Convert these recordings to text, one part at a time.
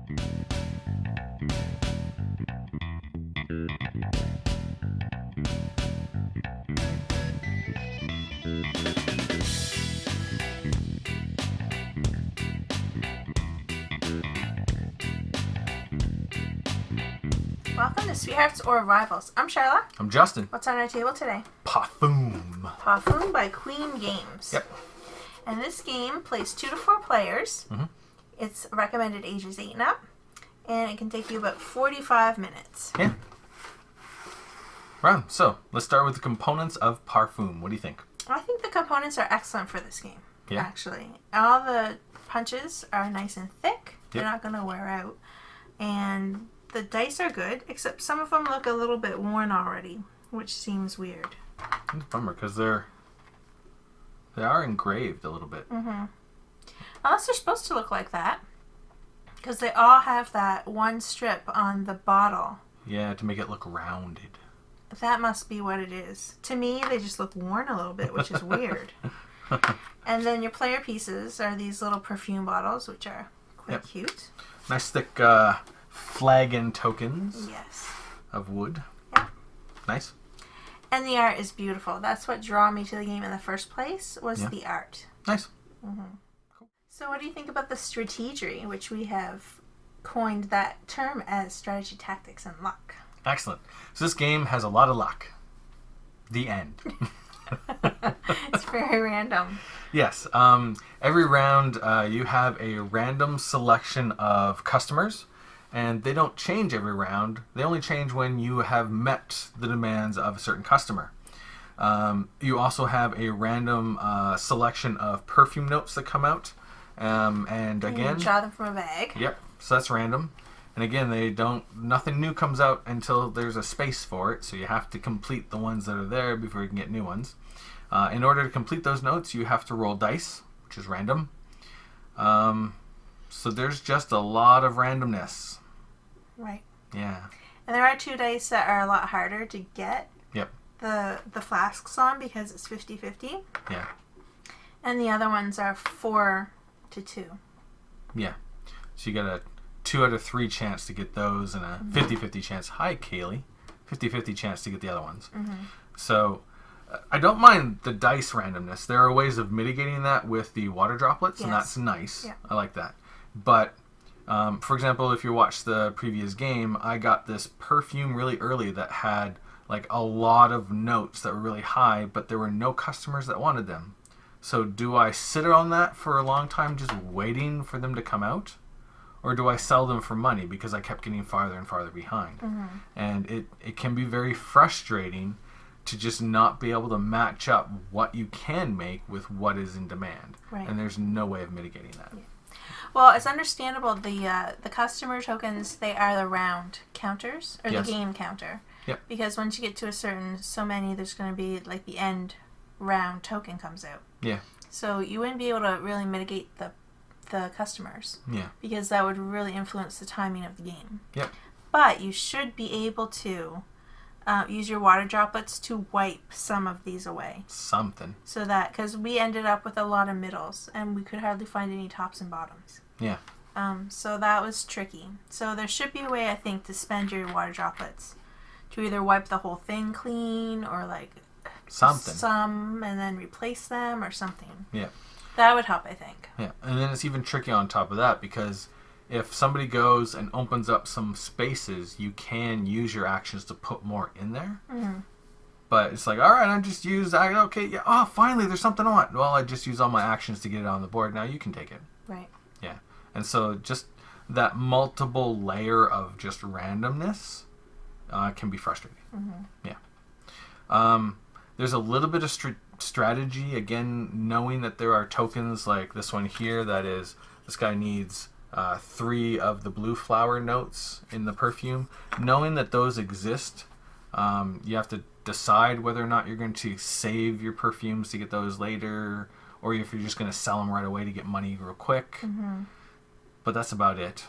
Welcome to Sweethearts or Rivals. I'm Charlotte. I'm Justin. What's on our table today? Parfum. Parfum by Queen Games. Yep. And this game plays 2 to 4 players. Mm-hmm. It's recommended ages 8 and up. And it can take you about 45 minutes. Yeah. Right. So, let's start with the components of Parfum. What do you think? I think the components are excellent for this game. Yeah. Actually. All the punches are nice and thick. They're Yep. not going to wear out. And the dice are good, except some of them look a little bit worn already, which seems weird. It's a bummer because they are engraved a little bit. Mm-hmm. Unless they're supposed to look like that, because they all have that one strip on the bottle. Yeah, to make it look rounded. That must be what it is. To me, they just look worn a little bit, which is weird. And then your player pieces are these little perfume bottles, which are quite cute. Nice thick flagon tokens. Yes. Of wood. Yeah. Nice. And the art is beautiful. That's what drew me to the game in the first place, was the art. Nice. Mm-hmm. Cool. So what do you think about the strategery, which we have coined that term as strategy, tactics, and luck? Excellent. So this game has a lot of luck. The end. It's very random. Yes. Every round you have a random selection of customers, and they don't change every round. They only change when you have met the demands of a certain customer. You also have a random selection of perfume notes that come out. And again, you draw them from a bag. Yep. So that's random. And again, nothing new comes out until there's a space for it. So you have to complete the ones that are there before you can get new ones. In order to complete those notes, you have to roll dice, which is random. So there's just a lot of randomness. Right. Yeah. And there are 2 dice that are a lot harder to get the flasks on because it's 50-50. Yeah. And the other ones are 4 to 2. Yeah. So you got a 2 out of 3 chance to get those and a 50-50 chance. Hi, Kaylee. 50-50 chance to get the other ones. Mm-hmm. So I don't mind the dice randomness. There are ways of mitigating that with the water droplets, and that's nice. Yeah. I like that. But, for example, if you watch the previous game, I got this perfume really early that had like a lot of notes that were really high, but there were no customers that wanted them. So do I sit on that for a long time just waiting for them to come out? Or do I sell them for money because I kept getting farther and farther behind? Mm-hmm. And it can be very frustrating to just not be able to match up what you can make with what is in demand. Right. And there's no way of mitigating that. Yeah. Well, it's understandable. The customer tokens, they are the round counters, or the game counter. Yep. Because once you get to a certain so many, there's going to be like the end round token comes out. Yeah. So you wouldn't be able to really mitigate the customers. Yeah. Because that would really influence the timing of the game. Yep. But you should be able to use your water droplets to wipe some of these away. Something. So that, because we ended up with a lot of middles, and we could hardly find any tops and bottoms. Yeah. So that was tricky. So there should be a way, I think, to spend your water droplets to either wipe the whole thing clean or like some and then replace them or something. Yeah. That would help, I think. Yeah. And then it's even tricky on top of that because if somebody goes and opens up some spaces, you can use your actions to put more in there. Mm-hmm. But it's like, all right, I just used that. Okay, yeah. Oh, finally, there's something on. Well, I just used all my actions to get it on the board. Now you can take it. Right. Yeah. And so just that multiple layer of just randomness can be frustrating. Mm-hmm. Yeah. There's a little bit of strategy, again, knowing that there are tokens like this one here that is, this guy needs 3 of the blue flower notes in the perfume. Knowing that those exist, you have to decide whether or not you're going to save your perfumes to get those later, or if you're just going to sell them right away to get money real quick. Mm-hmm. But that's about it.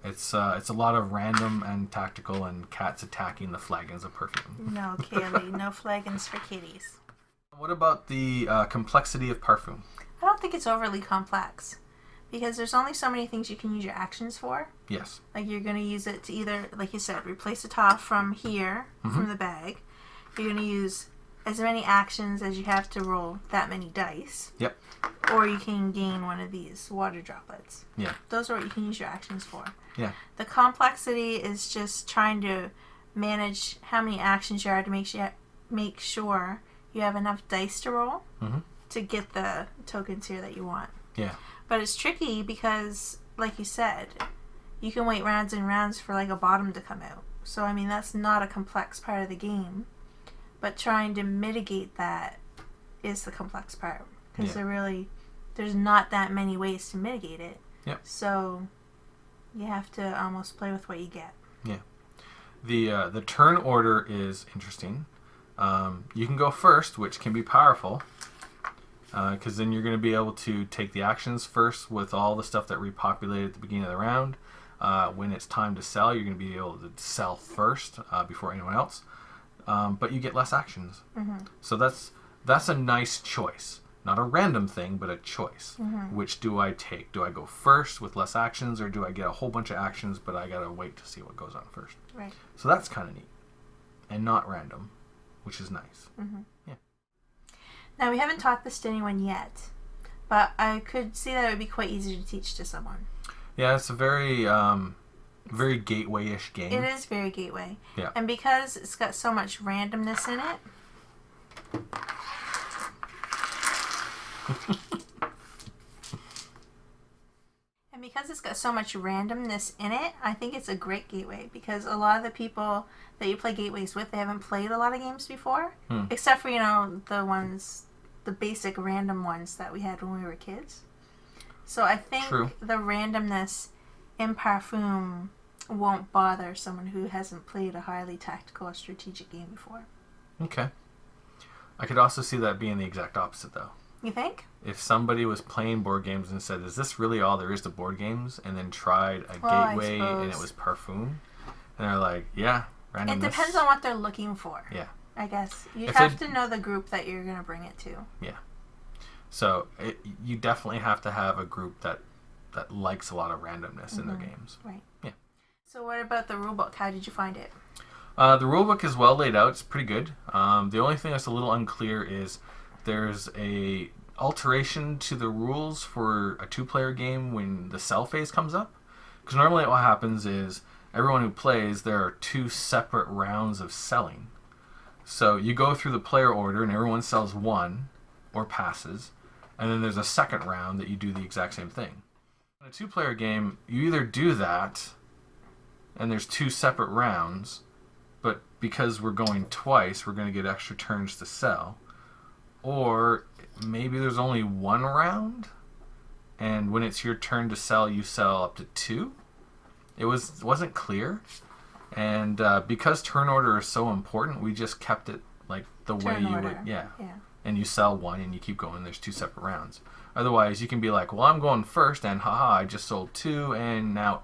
It's a lot of random and tactical and cats attacking the flagons of perfume. No, Kaylee, no flagons for kitties. What about the complexity of Parfum? I don't think it's overly complex. Because there's only so many things you can use your actions for. Yes. Like you're going to use it to either, like you said, replace a top from here, from the bag. You're going to use as many actions as you have to roll that many dice. Yep. Or you can gain one of these water droplets. Yeah. Those are what you can use your actions for. Yeah. The complexity is just trying to manage how many actions you are to make sure you have enough dice to roll to get the tokens here that you want. Yeah. But it's tricky because, like you said, you can wait rounds and rounds for like a bottom to come out. So, I mean, that's not a complex part of the game. But trying to mitigate that is the complex part. Because there's not that many ways to mitigate it. Yep. So, you have to almost play with what you get. Yeah. The turn order is interesting. You can go first, which can be powerful. Because then you're going to be able to take the actions first with all the stuff that repopulated at the beginning of the round. When it's time to sell, you're going to be able to sell first before anyone else. But you get less actions. So that's a nice choice. Not a random thing, but a choice. Which do I take? Do I go first with less actions, or do I get a whole bunch of actions, but I got to wait to see what goes on first? Right. So that's kind of neat. And not random, which is nice. Yeah. Now, we haven't taught this to anyone yet, but I could see that it would be quite easy to teach to someone. Yeah, it's a very gateway-ish game. It is very gateway. Yeah. And because it's got so much randomness in it... And because it's got so much randomness in it, I think it's a great gateway. Because a lot of the people that you play gateways with, they haven't played a lot of games before. Except for, the basic random ones that we had when we were kids. So I think the randomness in Parfum won't bother someone who hasn't played a highly tactical or strategic game before. Okay. I could also see that being the exact opposite, though. You think? If somebody was playing board games and said, is this really all there is to board games? And then tried a gateway and it was Parfum. And they're like, yeah, randomness. It depends on what they're looking for. Yeah. I guess. You have to know the group that you're going to bring it to. Yeah. So you definitely have to have a group that likes a lot of randomness in their games. Right. Yeah. So what about the rulebook? How did you find it? The rulebook is well laid out. It's pretty good. The only thing that's a little unclear is there's a alteration to the rules for a 2-player game when the sell phase comes up. Because normally what happens is everyone who plays, there are 2 separate rounds of selling. So you go through the player order and everyone sells 1 or passes, and then there's a second round that you do the exact same thing. In a 2-player game, you either do that and there's 2 separate rounds, but because we're going twice, we're going to get extra turns to sell. Or maybe there's only 1 round, and when it's your turn to sell, you sell up to 2. It wasn't clear. And because turn order is so important, we just kept it like the way you would. Yeah. And you sell 1 and you keep going. There's 2 separate rounds. Otherwise, you can be like, well, I'm going first, and haha, I just sold 2, and now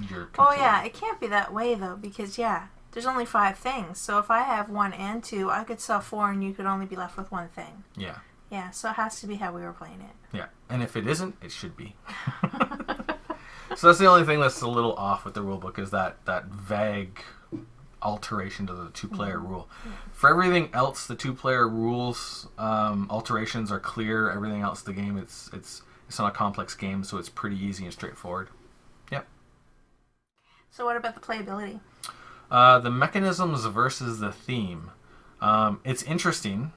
you're complete. Oh, yeah. It can't be that way, though, because, there's only 5 things. So if I have 1 and 2, I could sell 4, and you could only be left with 1 thing. Yeah. Yeah, so it has to be how we were playing it. Yeah. And if it isn't, it should be. So that's the only thing that's a little off with the rulebook is that vague alteration to the 2-player rule. For everything else, the 2-player rules alterations are clear. Everything else, the game, it's not a complex game, so it's pretty easy and straightforward. Yep. So what about the playability? The mechanisms versus the theme. It's interesting.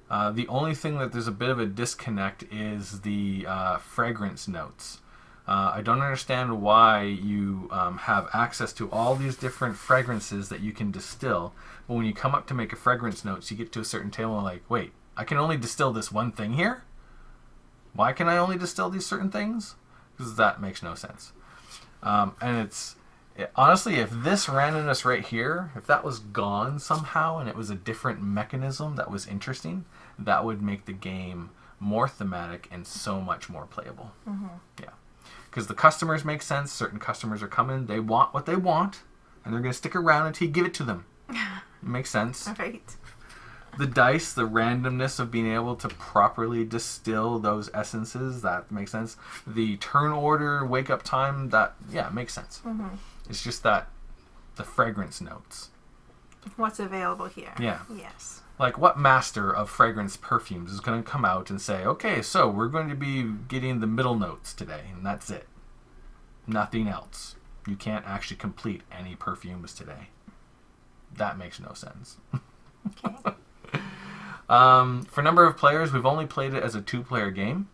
The only thing that there's a bit of a disconnect is the fragrance notes. I don't understand why you have access to all these different fragrances that you can distill, but when you come up to make a fragrance notes, you get to a certain table and like, wait, I can only distill this one thing here? Why can I only distill these certain things? Because that makes no sense. And honestly, if this randomness right here, if that was gone somehow and it was a different mechanism that was interesting, that would make the game more thematic and so much more playable. Yeah. Because the customers make sense. Certain customers are coming. They want what they want, and they're going to stick around until you give it to them. It makes sense. Right. the dice, the randomness of being able to properly distill those essences, that makes sense. The turn order, wake up time, that, yeah, makes sense. Mm-hmm. It's just that the fragrance notes. What's available here. Yeah. Yes. Like, what master of fragrance perfumes is going to come out and say, okay, so we're going to be getting the middle notes today, and that's it. Nothing else. You can't actually complete any perfumes today. That makes no sense. Okay. For number of players, we've only played it as a 2-player game.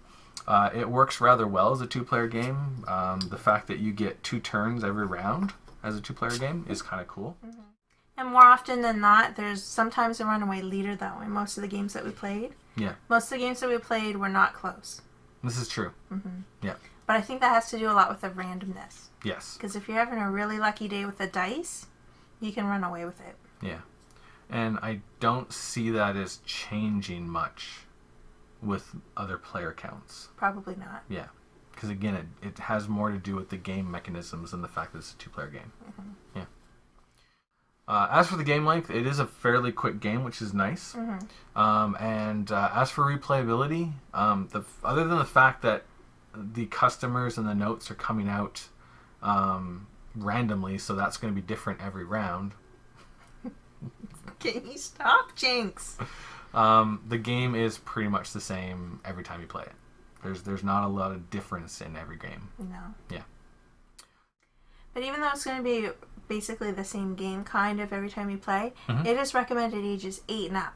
It works rather well as a 2-player game. The fact that you get 2 turns every round as a 2-player game is kind of cool. Mm-hmm. And more often than not, there's sometimes a runaway leader that way. Most of the games that we played. Yeah. Most of the games that we played were not close. This is true. Mm-hmm. Yeah. But I think that has to do a lot with the randomness. Yes. Because if you're having a really lucky day with the dice, you can run away with it. Yeah. And I don't see that as changing much with other player counts. Probably not. Yeah. Because again, it has more to do with the game mechanisms than the fact that it's a 2-player game. Mm-hmm. Yeah. As for the game length, it is a fairly quick game, which is nice. Mm-hmm. And as for replayability, other than the fact that the customers and the notes are coming out randomly, so that's going to be different every round. Can you stop, Jinx? The game is pretty much the same every time you play it. There's not a lot of difference in every game. No. Yeah. But even though it's going to be basically the same game kind of every time you play, mm-hmm. it is recommended ages 8 and up.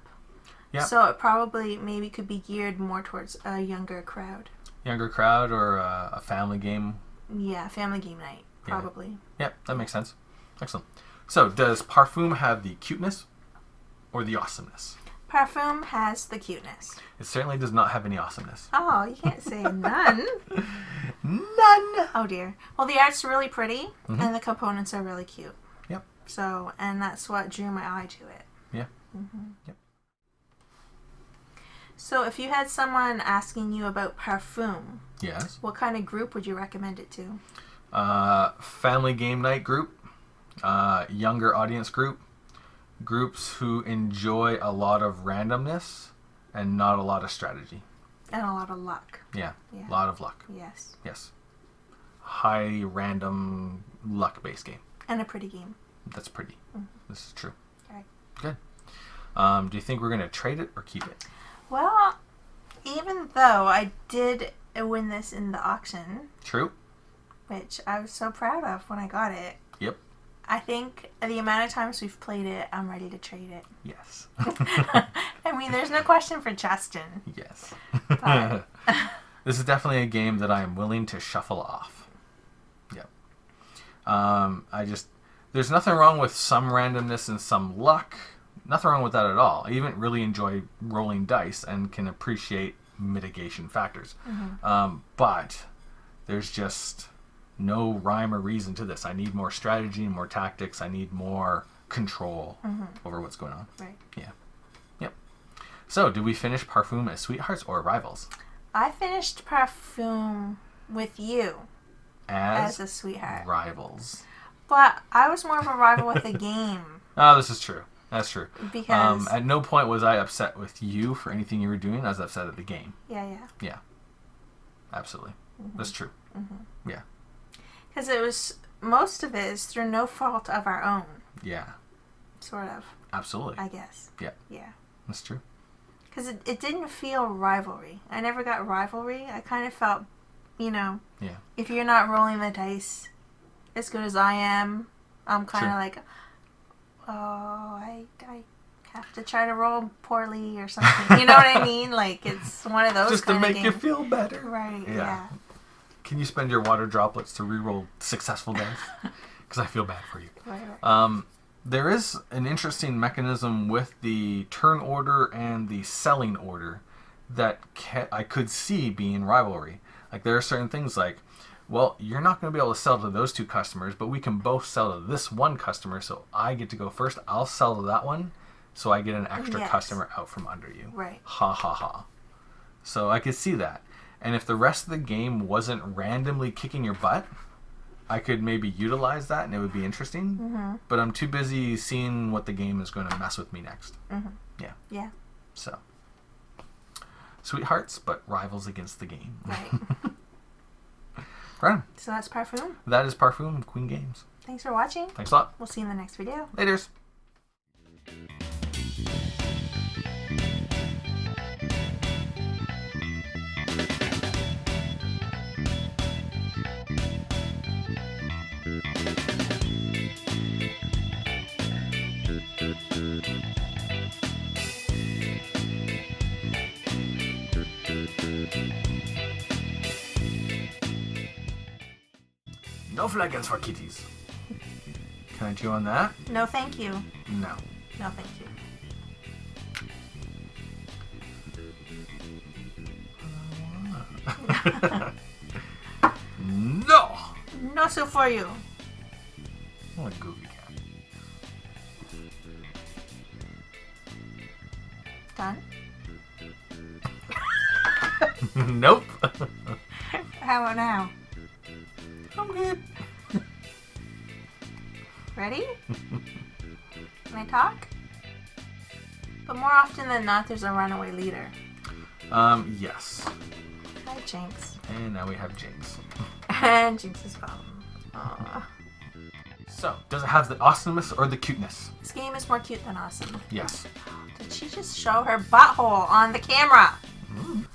Yeah. So it probably maybe could be geared more towards a younger crowd. Younger crowd or a family game? Yeah, family game night, probably. Yeah, that makes sense. Excellent. So, does Parfum have the cuteness or the awesomeness? Parfum has the cuteness. It certainly does not have any awesomeness. Oh, you can't say none. None! Oh, dear. Well, the art's really pretty, mm-hmm. and the components are really cute. Yep. So, and that's what drew my eye to it. Yeah. Mm-hmm. Yep. So, if you had someone asking you about Parfum, yes, what kind of group would you recommend it to? Family game night group, younger audience group, groups who enjoy a lot of randomness and not a lot of strategy. And a lot of luck. Yeah, a lot of luck. Yes. Yes. High random luck-based game. And a pretty game. That's pretty. Mm-hmm. This is true. Okay. Good. Do you think we're going to trade it or keep it? Well, even though I did win this in the auction. True. Which I was so proud of when I got it. Yep. I think the amount of times we've played it, I'm ready to trade it. Yes. I mean, there's no question for Justin. Yes. This is definitely a game that I am willing to shuffle off. Yep. There's nothing wrong with some randomness and some luck. Nothing wrong with that at all. I even really enjoy rolling dice and can appreciate mitigation factors. Mm-hmm. But there's just no rhyme or reason to this. I need more strategy and more tactics. I need more control over what's going on. Right. Yeah. Yep. So, did we finish Parfum as sweethearts or rivals? I finished Parfum with you as a sweetheart. Rivals. But I was more of a rival with the game. Oh, this is true. That's true. Because at no point was I upset with you for anything you were doing. I was upset at the game. Yeah. Yeah. Absolutely. Mm-hmm. That's true. Mm-hmm. Yeah. Because it was, most of it is through no fault of our own. Yeah. Sort of. Absolutely. I guess. Yeah. Yeah. That's true. Because it didn't feel rivalry. I never got rivalry. I kind of felt, yeah. If you're not rolling the dice as good as I am, I'm kind of like, oh, I have to try to roll poorly or something. You know what I mean? Like, it's one of those just kind to of make you feel better. Right, yeah. Can you spend your water droplets to reroll successful dice? Because I feel bad for you. Right. There is an interesting mechanism with the turn order and the selling order that I could see being rivalry. Like, there are certain things like, well, you're not going to be able to sell to those 2 customers, but we can both sell to this one customer, so I get to go first. I'll sell to that one, so I get an extra customer out from under you. Right. Ha ha ha. So I could see that. And if the rest of the game wasn't randomly kicking your butt, I could maybe utilize that and it would be interesting. Mm-hmm. But I'm too busy seeing what the game is going to mess with me next. Mm-hmm. Yeah. Yeah. So, sweethearts, but rivals against the game. Right. Right. So that's Parfum. That is Parfum Queen Games. Thanks for watching. Thanks a lot. We'll see you in the next video. Laters. No flagons for kitties. Can I chew on that? No, thank you. No. No, thank you. No! No, so for you. What a goofy cat. Done? Nope. How about now? I'm good. Ready? Can I talk? But more often than not, there's a runaway leader. Yes. Hi, Jinx. And now we have Jinx. And Jinx is gone. Aww. So, does it have the awesomeness or the cuteness? This game is more cute than awesome. Yes. Did she just show her butthole on the camera? Mm.